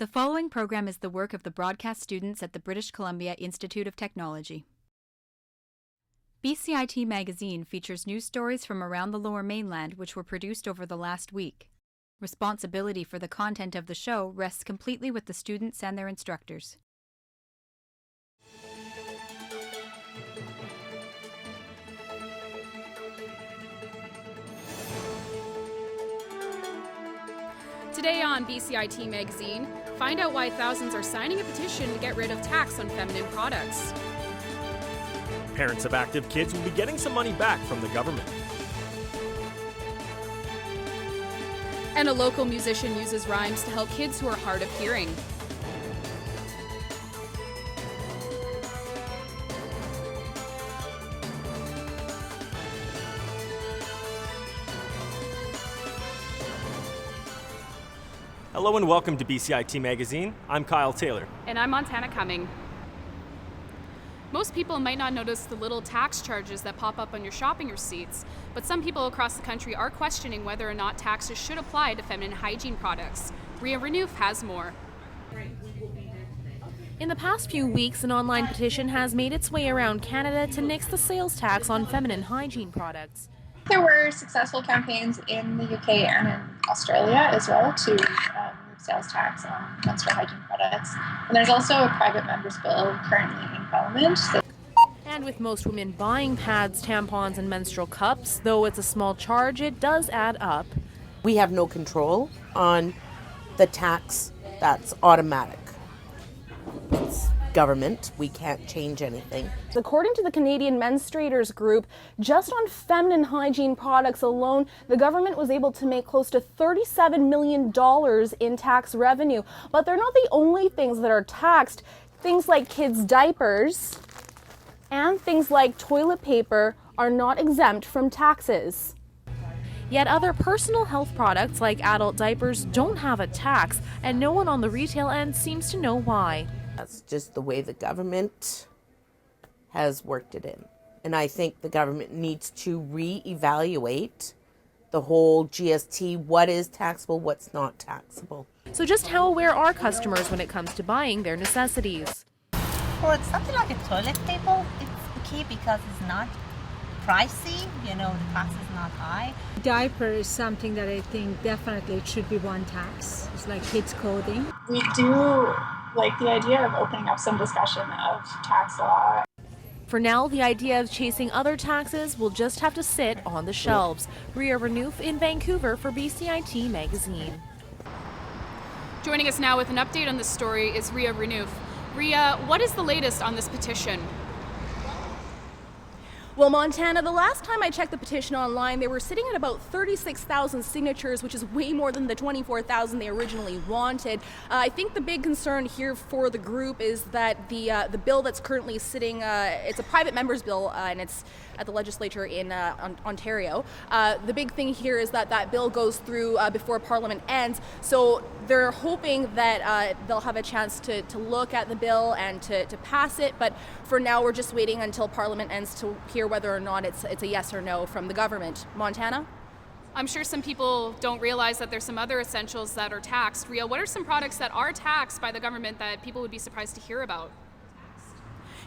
The following program is the work of the broadcast students at the British Columbia Institute of Technology. BCIT magazine features news stories from around the Lower Mainland which were produced over the last week. Responsibility for the content of the show rests completely with the students and their instructors. Today on BCIT magazine, find out why thousands are signing a petition to get rid of tax on feminine products. Parents of active kids will be getting some money back from the government. And a local musician uses rhymes to help kids who are hard of hearing. Hello and welcome to BCIT Magazine. I'm Kyle Taylor. And I'm Montana Cumming. Most people might not notice the little tax charges that pop up on your shopping receipts, but some people across the country are questioning whether or not taxes should apply to feminine hygiene products. Ria Renouf has more. In the past few weeks, an online petition has made its way around Canada to nix the sales tax on feminine hygiene products. There were successful campaigns in the UK and in Australia as well to remove sales tax on menstrual hygiene products. And there's also a private member's bill currently in Parliament. And with most women buying pads, tampons, and menstrual cups, though it's a small charge, it does add up. We have no control on the tax that's automatic. It's government. We can't change anything. According to the Canadian Menstruators Group, just on feminine hygiene products alone, the government was able to make close to $37 million in tax revenue. But they're not the only things that are taxed. Things like kids' diapers and things like toilet paper are not exempt from taxes. Yet other personal health products like adult diapers don't have a tax, and no one on the retail end seems to know why. That's just the way the government has worked it in. And I think the government needs to reevaluate the whole GST, what is taxable, what's not taxable. So just how aware are customers when it comes to buying their necessities? For something like a toilet paper, it's key because it's not pricey, the cost is not high. Diaper is something that I think definitely it should be one tax. It's like kids' clothing. We do like the idea of opening up some discussion of tax law. For now, the idea of chasing other taxes will just have to sit on the shelves. Ria Renouf in Vancouver for BCIT Magazine. Joining us now with an update on this story is Ria Renouf. Ria, what is the latest on this petition? Well, Montana, the last time I checked the petition online, they were sitting at about 36,000 signatures, which is way more than the 24,000 they originally wanted. I think the big concern here for the group is that the bill that's currently sitting, it's a private member's bill, and it's at the legislature in Ontario. The big thing here is that that bill goes through before Parliament ends, so they're hoping that they'll have a chance to look at the bill and to pass it, but for now we're just waiting until Parliament ends to hear whether or not it's a yes or no from the government. Montana? I'm sure some people don't realize that there's some other essentials that are taxed. Ria, what are some products that are taxed by the government that people would be surprised to hear about?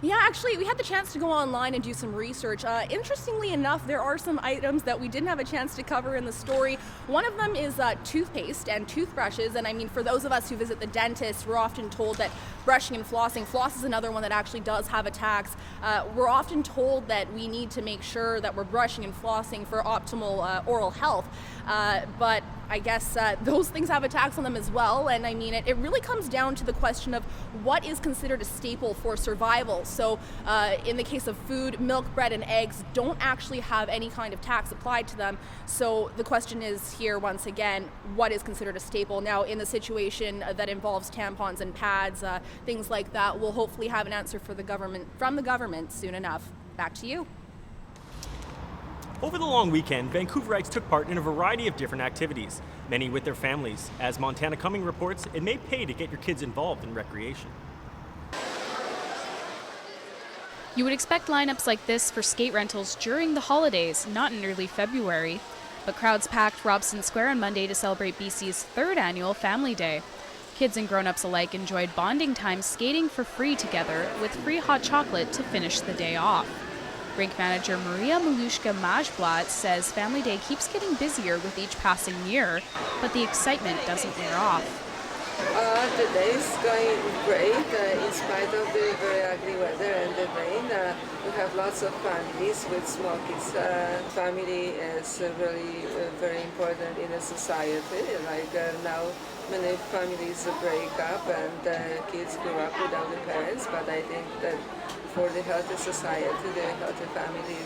Yeah, actually, we had the chance to go online and do some research. Interestingly enough, there are some items that we didn't have a chance to cover in the story. One of them is toothpaste and toothbrushes, and I mean, for those of us who visit the dentist, we're often told that brushing and flossing, floss is another one that actually does have a tax. We're often told that we need to make sure that we're brushing and flossing for optimal oral health, but I guess those things have a tax on them as well, and I mean, it really comes down to the question of what is considered a staple for survival. So in the case of food, milk, bread, and eggs don't actually have any kind of tax applied to them. So the question is here, once again, what is considered a staple? Now, in the situation that involves tampons and pads, things like that, we'll hopefully have an answer from the government soon enough. Back to you. Over the long weekend, Vancouverites took part in a variety of different activities, many with their families. As Montana Cumming reports, it may pay to get your kids involved in recreation. You would expect lineups like this for skate rentals during the holidays, not in early February. But crowds packed Robson Square on Monday to celebrate BC's third annual Family Day. Kids and grown-ups alike enjoyed bonding time skating for free together with free hot chocolate to finish the day off. Rink manager Maria Malushka Majblat says Family Day keeps getting busier with each passing year, but the excitement doesn't wear off. The day is going great in spite of the very ugly weather and the rain. We have lots of families with small kids. Family is really very important in a society. Like now, many families break up and kids grow up without the parents, but I think that for the healthy society, the healthy family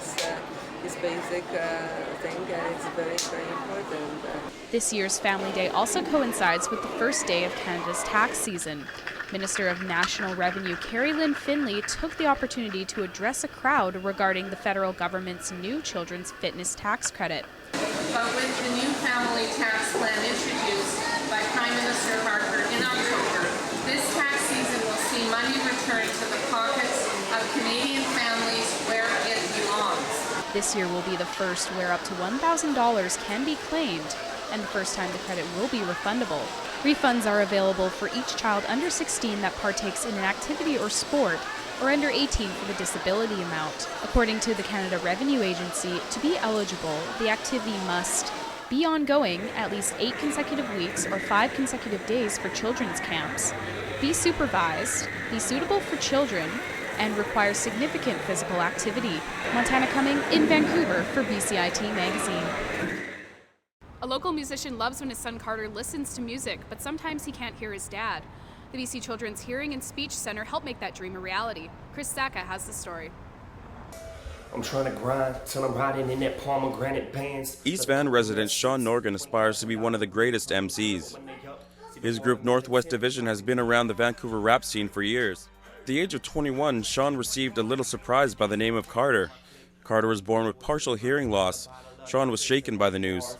is basic thing, and it's very, very important. This year's Family Day also coincides with the first day of Canada's tax season. Minister of National Revenue Carrie Lynn Finley took the opportunity to address a crowd regarding the federal government's new children's fitness tax credit. But with the new family tax plan introduced by Prime Minister Harper in October, this tax season will see money return to the pockets of Canadian families where it belongs. This year will be the first where up to $1,000 can be claimed, and the first time the credit will be refundable. Refunds are available for each child under 16 that partakes in an activity or sport, or under 18 for the disability amount. According to the Canada Revenue Agency, to be eligible, the activity must be ongoing at least 8 consecutive weeks or 5 consecutive days for children's camps, be supervised, be suitable for children, and require significant physical activity. Montana Cumming in Vancouver for BCIT Magazine. A local musician loves when his son Carter listens to music, but sometimes he can't hear his dad. The BC Children's Hearing and Speech Center helped make that dream a reality. Chris Saka has the story. I'm trying to grind till I'm riding in that pomegranate bands. East Van resident Sean Norgan aspires to be one of the greatest MCs. His group Northwest Division has been around the Vancouver rap scene for years. At the age of 21, Sean received a little surprise by the name of Carter. Carter was born with partial hearing loss. Sean was shaken by the news.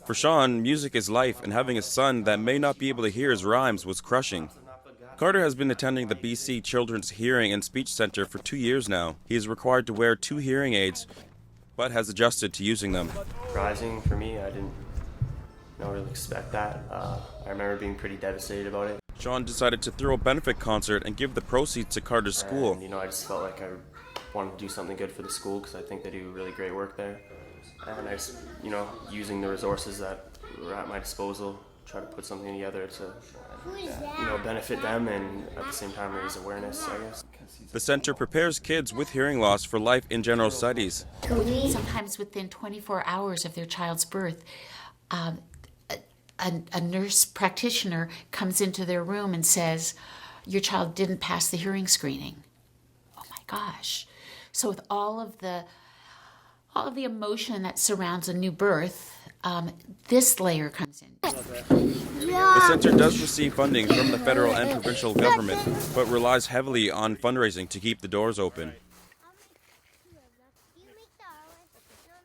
For Sean, music is life, and having a son that may not be able to hear his rhymes was crushing. Carter has been attending the BC Children's Hearing and Speech Center for 2 years now. He is required to wear 2 hearing aids, but has adjusted to using them. Surprising for me, I didn't really expect that. I remember being pretty devastated about it. Sean decided to throw a benefit concert and give the proceeds to Carter's school. And, I just felt like I wanted to do something good for the school because I think they do really great work there. And I just, using the resources that were at my disposal, try to put something together to, benefit them and at the same time raise awareness, I guess. The center prepares kids with hearing loss for life in general studies. Sometimes within 24 hours of their child's birth, a nurse practitioner comes into their room and says, your child didn't pass the hearing screening. Oh my gosh. So with all of the emotion that surrounds a new birth, this layer comes in. The center does receive funding from the federal and provincial government, but relies heavily on fundraising to keep the doors open.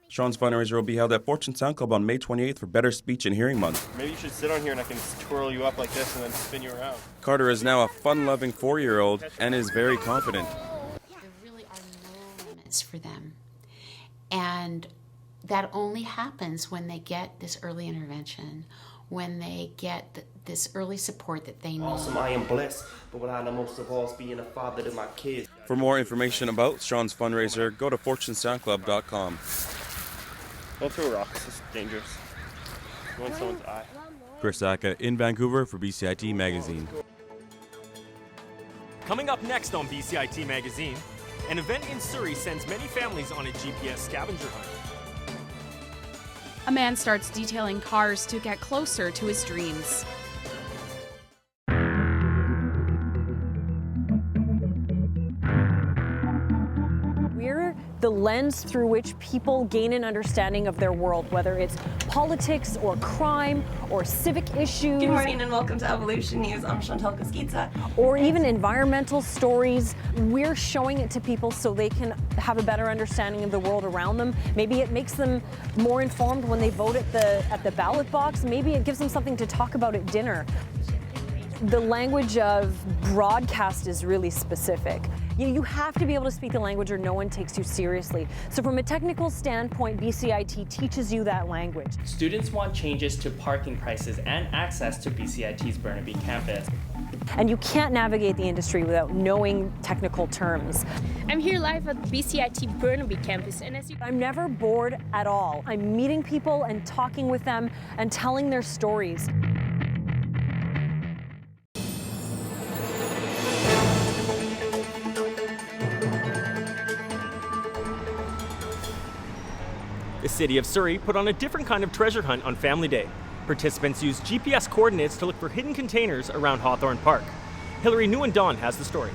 Sean's fundraiser will be held at Fortune Sound Club on May 28th for Better Speech and Hearing Month. Maybe you should sit on here and I can twirl you up like this and then spin you around. Carter is now a fun-loving 4-year-old and is very confident. There really are no limits for them. And that only happens when they get this early intervention, when they get this early support that they need. Awesome, I am blessed, but what I know most of all is being a father to my kids. For more information about Sean's fundraiser, go to fortunesoundclub.com. Don't throw rocks, it's dangerous. You want someone's eye. Chris Saka in Vancouver for BCIT Magazine. Coming up next on BCIT Magazine, an event in Surrey sends many families on a GPS scavenger hunt. A man starts detailing cars to get closer to his dreams. We're the lens through which people gain an understanding of their world, whether it's politics or crime or civic issues. Good morning and welcome to Evolution News. I'm Chantal Koskitsa. Or even environmental stories. We're showing it to people so they can have a better understanding of the world around them. Maybe it makes them more informed when they vote at the ballot box. Maybe it gives them something to talk about at dinner. The language of broadcast is really specific. You have to be able to speak the language or no one takes you seriously. So from a technical standpoint, BCIT teaches you that language. Students want changes to parking prices and access to BCIT's Burnaby campus. And you can't navigate the industry without knowing technical terms. I'm here live at BCIT Burnaby campus, and I'm never bored at all. I'm meeting people and talking with them and telling their stories. The city of Surrey put on a different kind of treasure hunt on Family Day. Participants used GPS coordinates to look for hidden containers around Hawthorne Park. Hilary Nguyen has the story.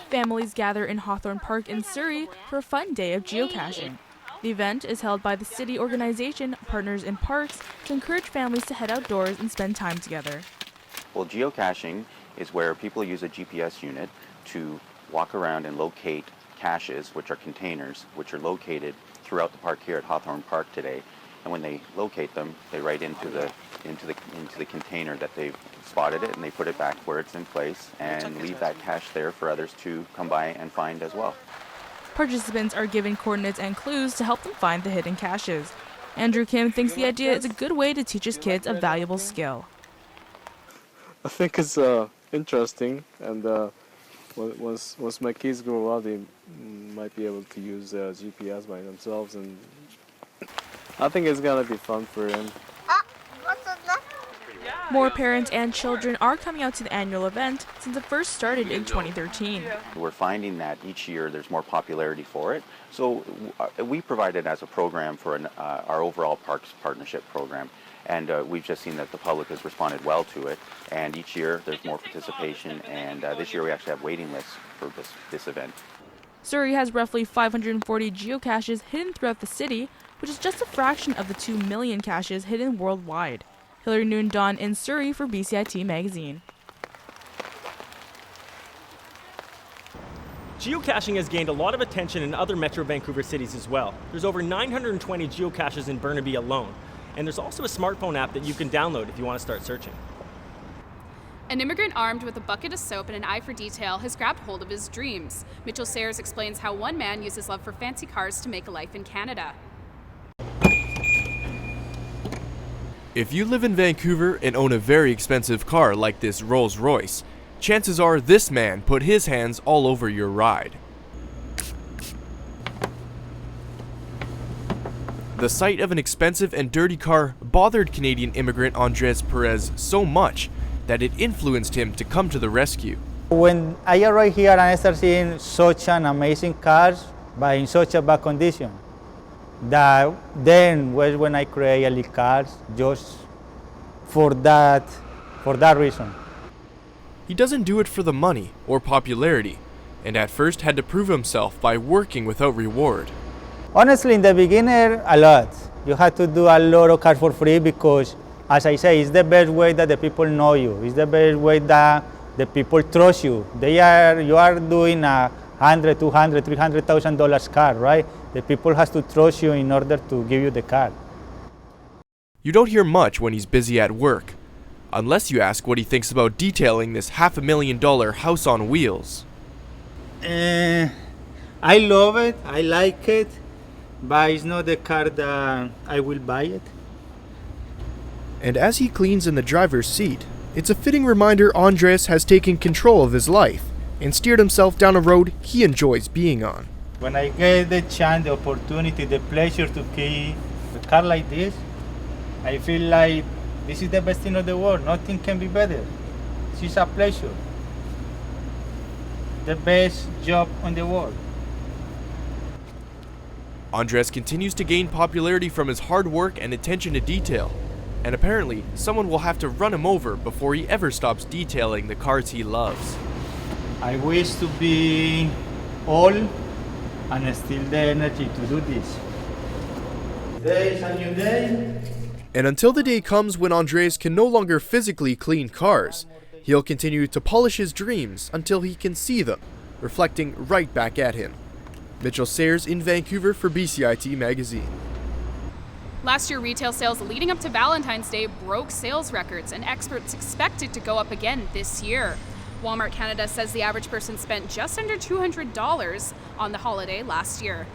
Families gather in Hawthorne Park in Surrey for a fun day of geocaching. The event is held by the city organization Partners in Parks to encourage families to head outdoors and spend time together. Well, geocaching is where people use a GPS unit to walk around and locate caches, which are containers, which are located throughout the park here at Hawthorne Park today. And when they locate them, they write into the container that they've spotted it, and they put it back where it's in place and leave that cache there for others to come by and find as well. Participants are given coordinates and clues to help them find the hidden caches. Andrew Kim thinks the idea is a good way to teach his kids a valuable skill. I think it's interesting, and once my kids grow up, they might be able to use GPS by themselves, and I think it's gonna be fun for them. More parents and children are coming out to the annual event since it first started in 2013. We're finding that each year there's more popularity for it. So we provide it as a program for our overall Parks Partnership program. And we've just seen that the public has responded well to it. And each year there's more participation. And this year we actually have waiting lists for this event. Surrey has roughly 540 geocaches hidden throughout the city, which is just a fraction of the 2 million caches hidden worldwide. Hilary Nguyen in Surrey for BCIT Magazine. Geocaching has gained a lot of attention in other Metro Vancouver cities as well. There's over 920 geocaches in Burnaby alone. And there's also a smartphone app that you can download if you want to start searching. An immigrant armed with a bucket of soap and an eye for detail has grabbed hold of his dreams. Mitchell Sayers explains how one man used his love for fancy cars to make a life in Canada. If you live in Vancouver and own a very expensive car like this Rolls-Royce, chances are this man put his hands all over your ride. The sight of an expensive and dirty car bothered Canadian immigrant Andres Perez so much that it influenced him to come to the rescue. When I arrived here and I started seeing such an amazing cars, but in such a bad condition, that then was when I created a cars just for that reason. He doesn't do it for the money or popularity, and at first had to prove himself by working without reward. Honestly, in the beginning, a lot. You have to do a lot of cars for free because, as I say, it's the best way that the people know you. It's the best way that the people trust you. You are doing $100,000, $200,000, $300,000 car, right? The people has to trust you in order to give you the car. You don't hear much when he's busy at work, unless you ask what he thinks about detailing this $500,000 house on wheels. I love it, I like it, but it's not the car that I will buy it. And as he cleans in the driver's seat, it's a fitting reminder Andres has taken control of his life and steered himself down a road he enjoys being on. When I get the chance, the opportunity, the pleasure to keep a car like this, I feel like this is the best thing in the world. Nothing can be better. This is a pleasure. The best job in the world. Andres continues to gain popularity from his hard work and attention to detail, and apparently someone will have to run him over before he ever stops detailing the cars he loves. I wish to be old and still the energy to do this. Today is a new day. And until the day comes when Andres can no longer physically clean cars, he'll continue to polish his dreams until he can see them, reflecting right back at him. Mitchell Sayers in Vancouver for BCIT Magazine. Last year, retail sales leading up to Valentine's Day broke sales records, and experts expect it to go up again this year. Walmart Canada says the average person spent just under $200 on the holiday last year.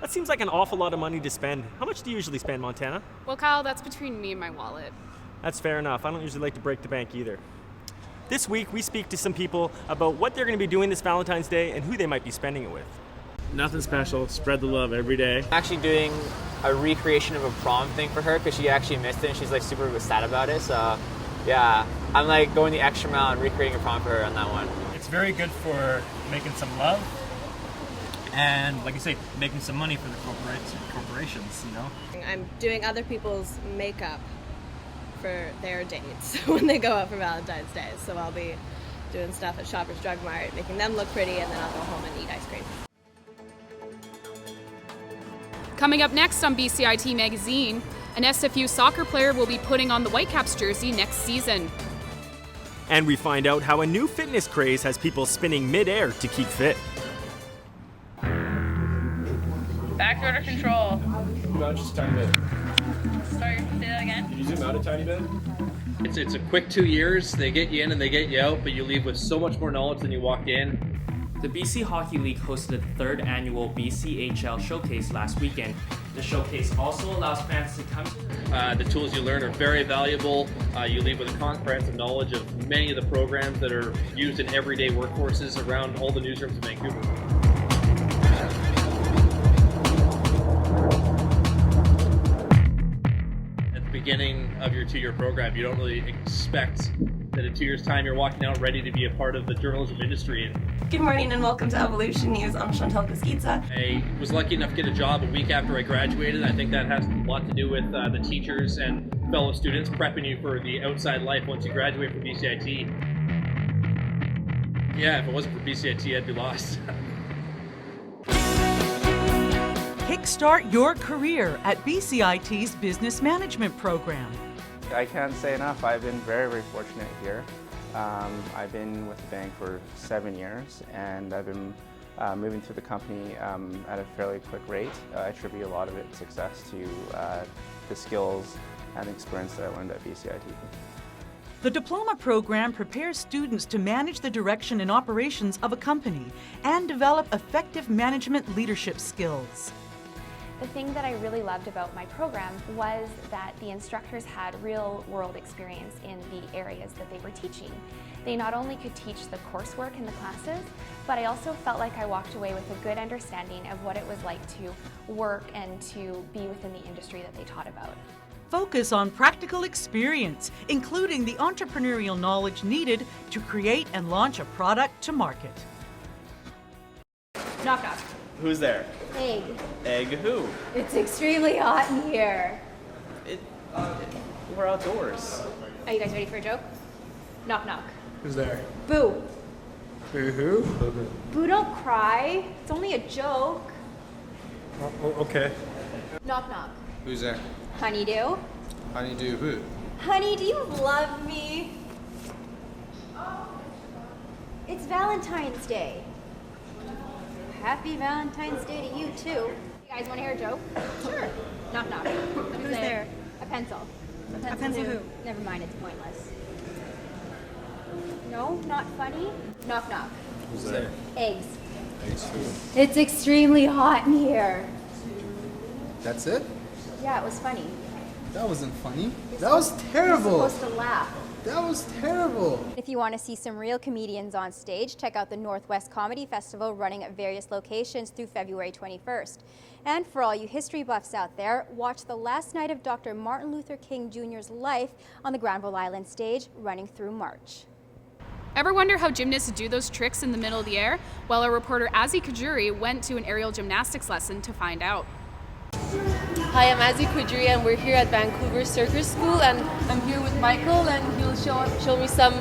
That seems like an awful lot of money to spend. How much do you usually spend, Montana? Well, Kyle, that's between me and my wallet. That's fair enough. I don't usually like to break the bank either. This week, we speak to some people about what they're going to be doing this Valentine's Day and who they might be spending it with. Nothing special. Spread the love every day. Actually doing a recreation of a prom thing for her because she actually missed it and she's like super sad about it. So yeah, I'm like going the extra mile and recreating a prom for her on that one. It's very good for making some love and, like you say, making some money for the corporations, you know? I'm doing other people's makeup for their dates when they go out for Valentine's Day. So I'll be doing stuff at Shoppers Drug Mart, making them look pretty, and then I'll go home and eat ice cream. Coming up next on BCIT Magazine, an SFU soccer player will be putting on the Whitecaps jersey next season. And we find out how a new fitness craze has people spinning mid-air to keep fit. Backdoor to control. Zoom out just a tiny bit. Sorry, say that again? Can you zoom out a tiny bit? It's a quick 2 years. They get you in and they get you out, but you leave with so much more knowledge than you walked in. The BC Hockey League hosted the third annual BCHL Showcase last weekend. The showcase also allows fans to come to the tools you learn are very valuable. You leave with a comprehensive knowledge of many of the programs that are used in everyday workforces around all the newsrooms in Vancouver. Beginning of your 2-year program, you don't really expect that in 2 years' time you're walking out ready to be a part of the journalism industry. Good morning and welcome to Evolution News. I'm Chantal Koskitsa. I was lucky enough to get a job a week after I graduated. I think that has a lot to do with the teachers and fellow students prepping you for the outside life once you graduate from BCIT. Yeah, if it wasn't for BCIT, I'd be lost. Kickstart your career at BCIT's Business Management Program. I can't say enough. I've been very, very fortunate here. I've been with the bank for 7 years, and I've been moving through the company at a fairly quick rate. I attribute a lot of its success to the skills and experience that I learned at BCIT. The diploma program prepares students to manage the direction and operations of a company and develop effective management leadership skills. The thing that I really loved about my program was that the instructors had real-world experience in the areas that they were teaching. They not only could teach the coursework in the classes, but I also felt like I walked away with a good understanding of what it was like to work and to be within the industry that they taught about. Focus on practical experience, including the entrepreneurial knowledge needed to create and launch a product to market. Knock knock. Who's there? Egg. Egg who? It's extremely hot in here. We're outdoors. Are you guys ready for a joke? Knock knock. Who's there? Boo. Who? Boo, don't cry. It's only a joke. Okay. Knock knock. Who's there? Honeydew. Honeydew who? Honey, do you love me? It's Valentine's Day. Happy Valentine's Day to you, too. You guys want to hear a joke? Sure. Knock, knock. Who's there? A pencil. A pencil who? Never mind, it's pointless. No? Not funny? Knock, knock. Who's there? Eggs. Eggs who? It's extremely hot in here. That's it? Yeah, it was funny. That wasn't funny. That was terrible. You're supposed to laugh. That was terrible. If you want to see some real comedians on stage, check out the Northwest Comedy Festival running at various locations through February 21st. And for all you history buffs out there, watch the last night of Dr. Martin Luther King Jr.'s life on the Granville Island stage running through March. Ever wonder how gymnasts do those tricks in the middle of the air? Well, our reporter Azzy Kajuri went to an aerial gymnastics lesson to find out. Hi, I'm Azzy Kudri and we're here at Vancouver Circus School, and I'm here with Michael and he'll show me some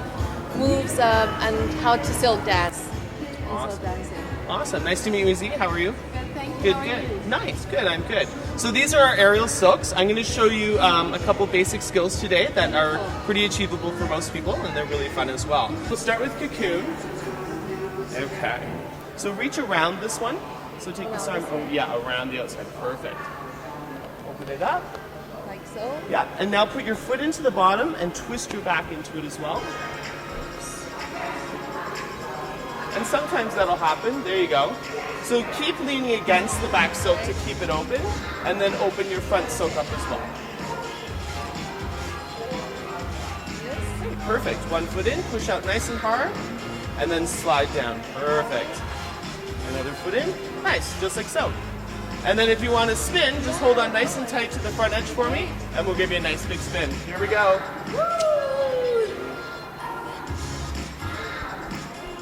moves and how to silk dance. Awesome. Nice to meet you, Izzy. How are you? Good, thank you. Good, How are good. you? Nice, good. I'm good. So these are our aerial silks. I'm going to show you a couple basic skills today that are pretty achievable for most people, and they're really fun as well. We'll start with cocoon. Okay. So reach around this one. So take this arm, around the outside. Perfect. open it up. Like so. Yeah, and now put your foot into the bottom and twist your back into it as well. And sometimes that'll happen. There you go. So keep leaning against the back silk to keep it open, and then open your front silk up as well. Okay, perfect. One foot in, push out nice and hard, and then slide down. Perfect. Another foot in. Nice, just like so. And then if you want to spin, just hold on nice and tight to the front edge for me, and we'll give you a nice big spin. Here we go.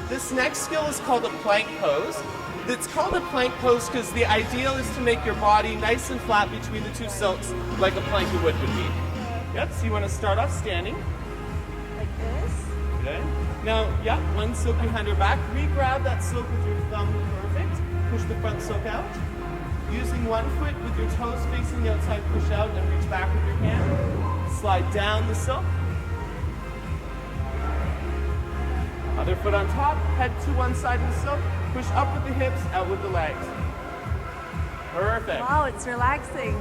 This next skill is called a plank pose. It's called a plank pose because the ideal is to make your body nice and flat between the two silks, like a plank of wood would be. Yep, so you want to start off standing. Like this. Okay. Now, yeah, one silk behind your back. Re-grab that silk with your thumb. Perfect. Push the front silk out. Using one foot with your toes facing the outside, push out and reach back with your hand. Slide down the silk. Other foot on top, head to one side of the silk, push up with the hips, out with the legs. Perfect. Wow, it's relaxing.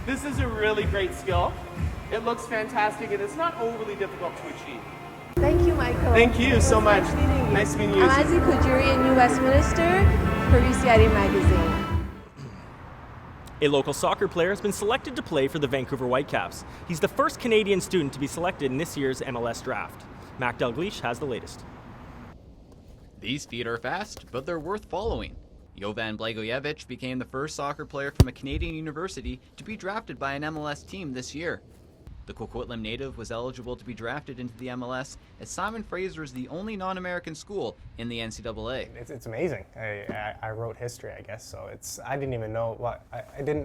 This is a really great skill. It looks fantastic and it's not overly difficult to achieve. Thank you, Michael. Thank you so much. Nice meeting you. I'm Azzy Kujuri in New Westminster for BCIT magazine. A local soccer player has been selected to play for the Vancouver Whitecaps. He's the first Canadian student to be selected in this year's MLS draft. Mac Dalglish has the latest. These feet are fast, but they're worth following. Jovan Blagojevic became the first soccer player from a Canadian university to be drafted by an MLS team this year. The Coquitlam native was eligible to be drafted into the MLS as Simon Fraser is the only non-American school in the NCAA. It's amazing. I wrote history, I guess, so I didn't even know what,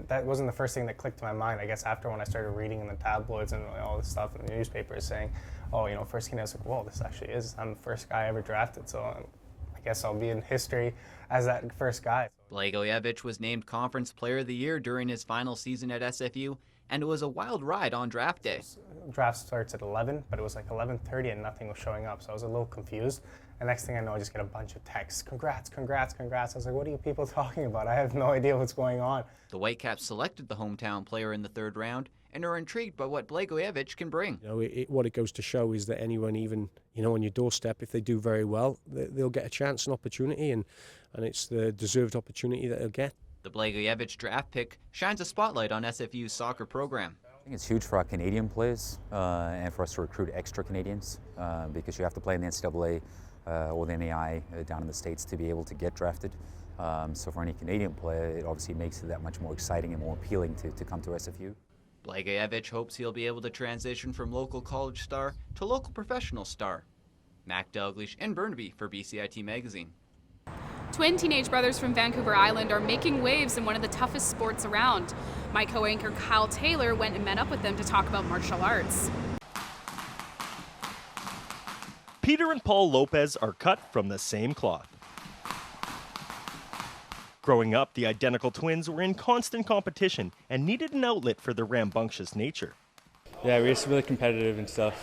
that wasn't the first thing that clicked to my mind. I guess after when I started reading in the tabloids and all this stuff in the newspapers saying, oh, you know, first Canadian, I was like, whoa, this actually is, I'm the first guy ever drafted, so I guess I'll be in history as that first guy. Blagojevic was named Conference Player of the Year during his final season at SFU, and it was a wild ride on draft day. Draft starts at 11, but it was like 11:30 and nothing was showing up, so I was a little confused. And next thing I know, I just get a bunch of texts. Congrats, congrats, congrats. I was like, what are you people talking about? I have no idea what's going on. The Whitecaps selected the hometown player in the third round and are intrigued by what Blagojevic can bring. You know, what it goes to show is that anyone, even on your doorstep, if they do very well, they'll get a chance, an opportunity, and it's the deserved opportunity that they'll get. The Blagojevic draft pick shines a spotlight on SFU's soccer program. I think it's huge for our Canadian players and for us to recruit extra Canadians because you have to play in the NCAA or the NAI down in the States to be able to get drafted. So for any Canadian player, it obviously makes it that much more exciting and more appealing to come to SFU. Blagojevic hopes he'll be able to transition from local college star to local professional star. Mac Dalglish in Burnaby for BCIT Magazine. Twin teenage brothers from Vancouver Island are making waves in one of the toughest sports around. My co-anchor Kyle Taylor went and met up with them to talk about martial arts. Peter and Paul Lopez are cut from the same cloth. Growing up, the identical twins were in constant competition and needed an outlet for their rambunctious nature. Yeah, we're just really competitive and stuff.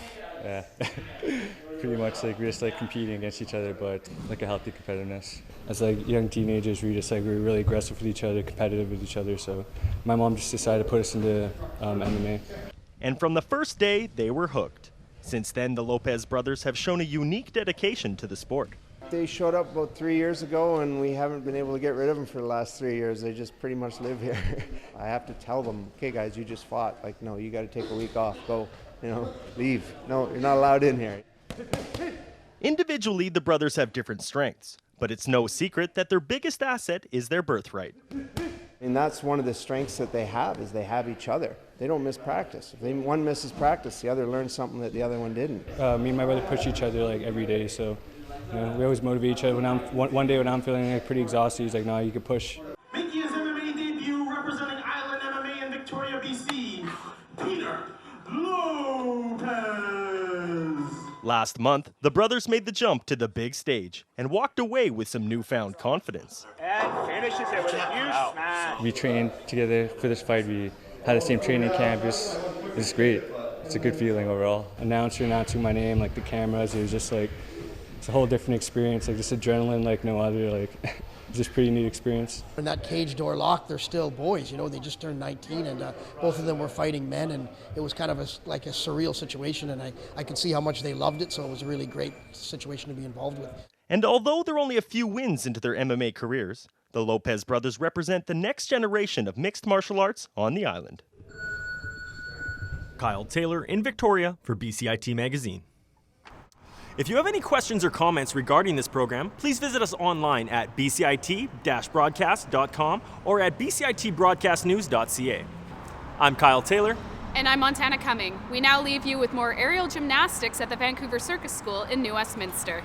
Yeah. Pretty much we're just competing against each other, but a healthy competitiveness. As young teenagers, we just we're really aggressive with each other, competitive with each other. So my mom just decided to put us into MMA. And from the first day, they were hooked. Since then, the Lopez brothers have shown a unique dedication to the sport. They showed up about 3 years ago, and we haven't been able to get rid of them for the last 3 years. They just pretty much live here. I have to tell them, okay, guys, you just fought. No, you got to take a week off. Go, leave. No, you're not allowed in here. Individually, the brothers have different strengths, but it's no secret that their biggest asset is their birthright. And that's one of the strengths that they have, is they have each other. They don't miss practice. If one misses practice, the other learns something that the other one didn't. Me and my brother push each other every day, so we always motivate each other. One day when I'm feeling pretty exhausted, he's like, no, you can push. Making his MMA debut representing Island MMA in Victoria, BC, Peter Lopez. Last month, the brothers made the jump to the big stage and walked away with some newfound confidence. And finishes it with a huge smash. We trained together for this fight. We had the same training camp. It's great. It's a good feeling overall. Announcing my name, the cameras, it was just it's a whole different experience, this adrenaline like no other. just pretty neat experience. When that cage door locked, they're still boys, you know, they just turned 19 and both of them were fighting men, and it was kind of like a surreal situation, and I could see how much they loved it, so it was a really great situation to be involved with. And although they're only a few wins into their MMA careers, the Lopez brothers represent the next generation of mixed martial arts on the island. Kyle Taylor in Victoria for BCIT Magazine. If you have any questions or comments regarding this program, please visit us online at bcit-broadcast.com or at bcitbroadcastnews.ca. I'm Kyle Taylor. And I'm Montana Cumming. We now leave you with more aerial gymnastics at the Vancouver Circus School in New Westminster.